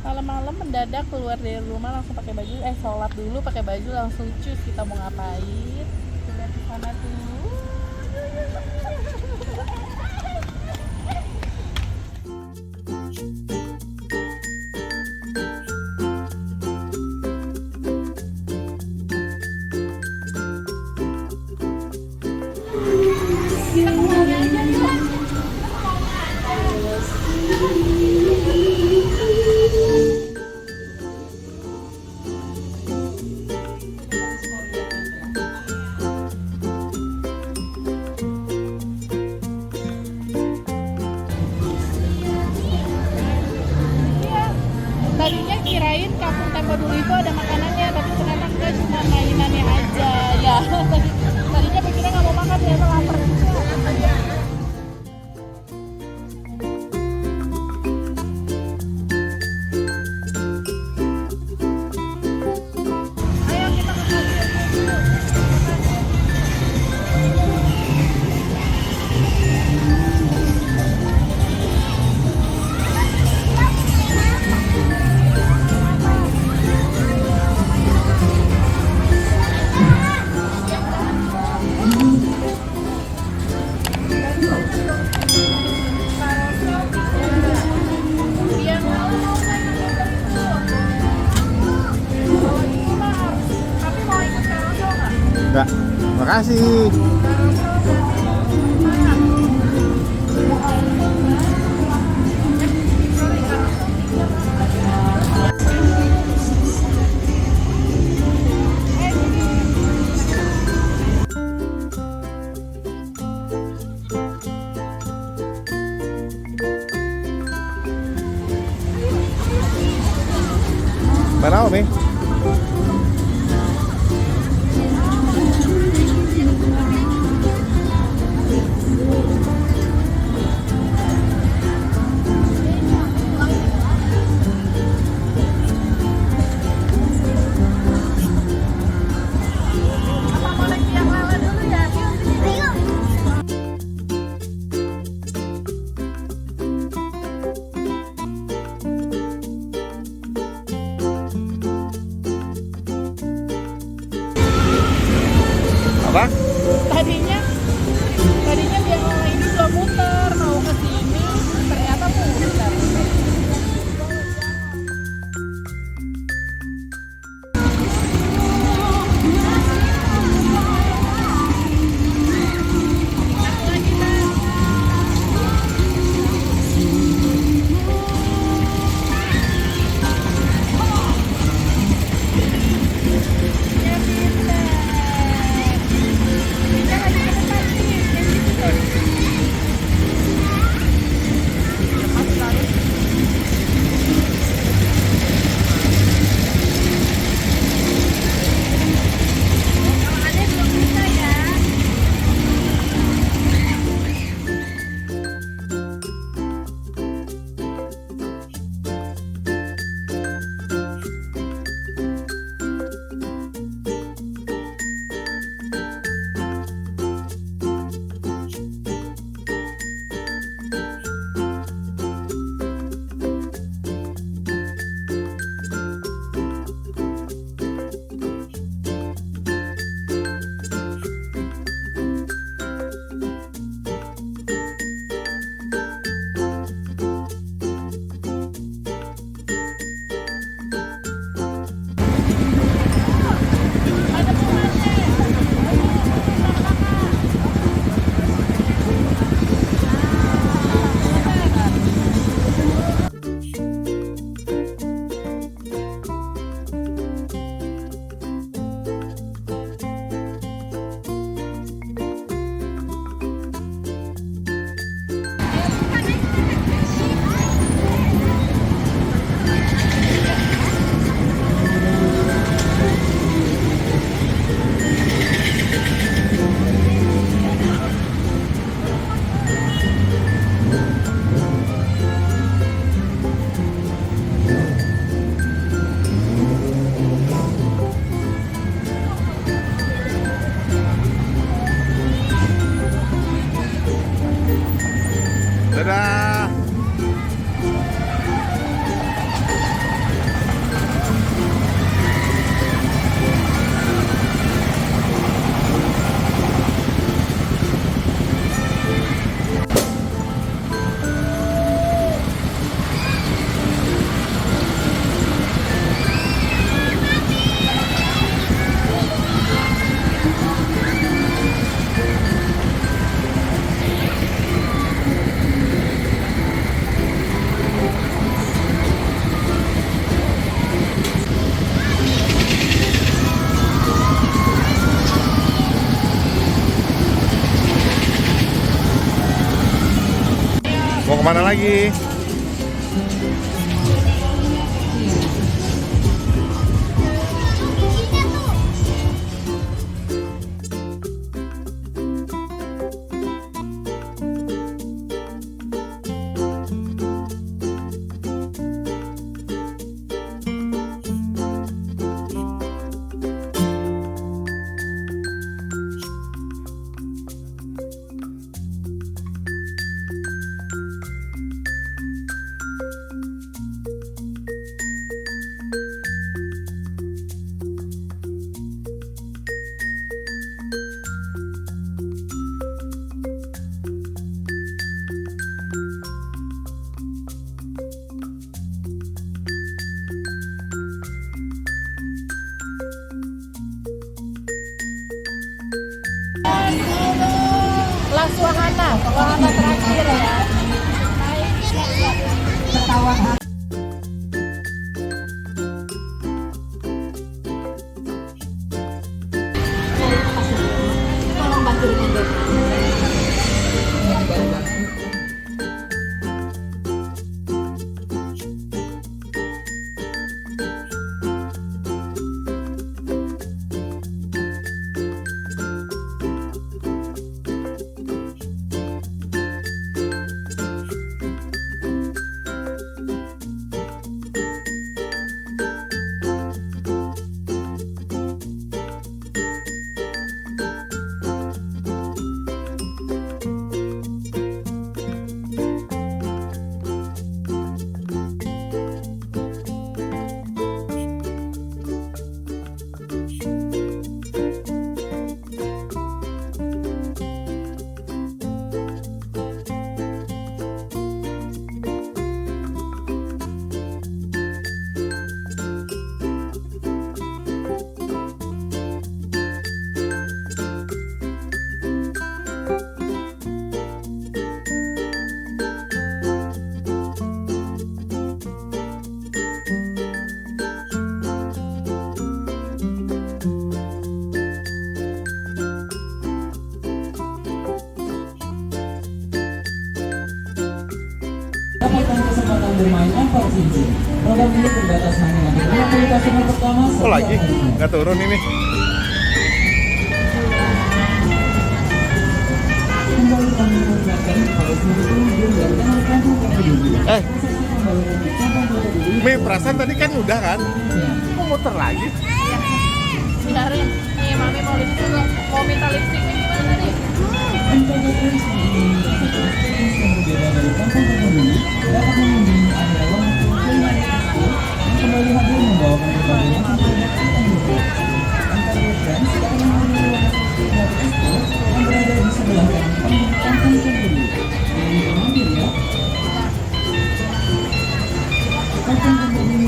Malam-malam mendadak keluar dari rumah langsung pakai baju, sholat dulu pakai baju langsung cus kita mau ngapain? Lihat di sana tuh. Kita kemana aja yuk? Tadinya kirain Kampung Tempo dulu itu ada makanannya, tapi ternyata enggak, cuma mainannya aja. Ya, tadinya pikirnya nggak mau makan, ternyata lapar juga. Ayo kita ke stasiun. Enggak, makasih. Mana Om? Apa? Tadinya dia mau ini belum muter, mau ke sini, ternyata muter. Ya, pintar. Kita lagi ke depan Mau kemana lagi? Las wahana terakhir ya. Dapatkan kesempatan bermain antar cincin. Program ini terbatas hanya untuk 50 customer pertama. Oh lagi? Nggak turun ini. Kembali kami mengingatkan kepada seluruh pengunjung dan rekan-rekan yang peduli. Mi, perasaan tadi kan udah kan? Kok muter lagi? Biarin. Nih, Mami mau lipstick juga. Mau minta lipstick nih gimana nih? Dapat mengunjungi area langsung Culinary Expo yang kembali hadir membawakan berbagai macam produk yang berbeda. Antar Friends dapat mengunjungi lokasi Culinary Expo yang berada di sebelah kanan panggung Kampung Pembeli. Jangan lupa mampir ya. Kampung Pembeli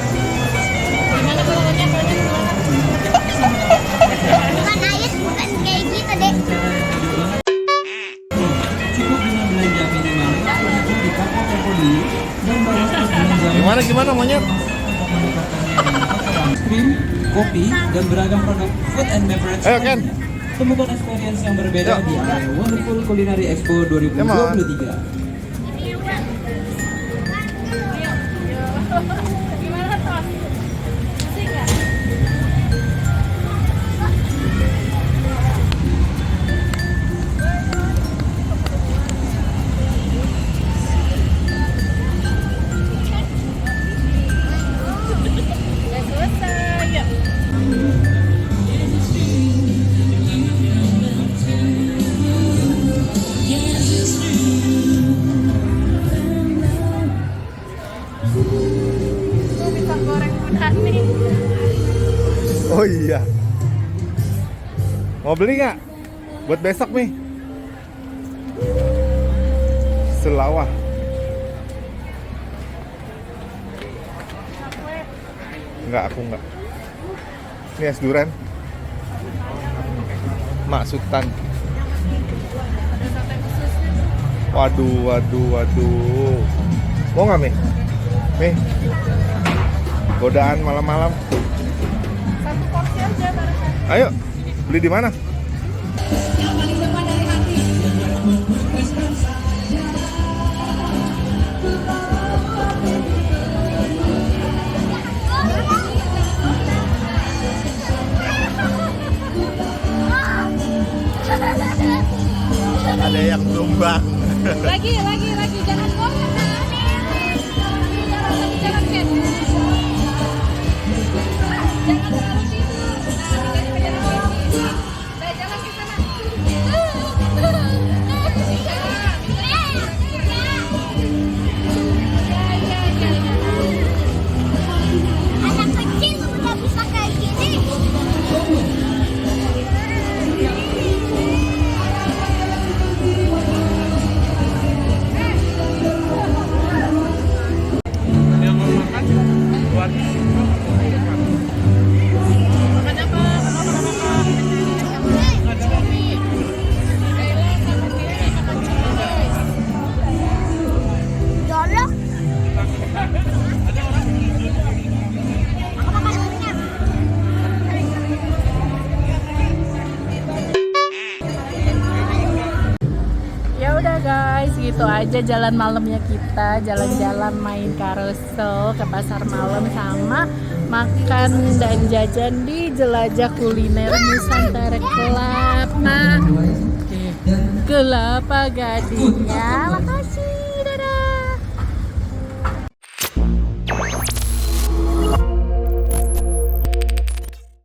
Gimana kalau ngecek Bukan ayat, bukan kayak gitu deh. cukup dengan belanja minimal RM 5.000 di Kampung Pembeli dan bawa stok belanja Gimana monyet? es krim, kopi, dan beragam produk food and beverage. Ayo, Ken. Temukan experience yang berbeda Yuk. di area Wonderful Culinary Expo 2023. Gimana tos? Asik nggak? Udah selesai. Yuk. Tuh pisang goreng Bunani. Oh iya. Mau beli nggak? Buat besok nih. Selawah. Enggak, aku enggak. Ini es durian. Mak Sultan. Ada sate khusus. Waduh, waduh, waduh. Mau nggak, Mi? Mi? Godaan malam-malam. Satu porsi aja. Ayo, beli di mana? Ada yang tumbang. Lagi, jangan goyang. Jalan, Ken. Jangan terlalu tidur. Nah, kita jalan lagi. Nah, jalan ke sana. Anak kecil udah bisa kayak gini. Yang mau makan buat Makan apa? Cumi. Kayla sama Kiri makan cumi, guys. Jorok. Aku makan minyak. Ya udah guys, gitu aja jalan malamnya kita, jalan-jalan main carousel ke pasar malam sama makan dan jajan di Jelajah Kuliner Nusantara Kelapa Gading. Ya, makasih.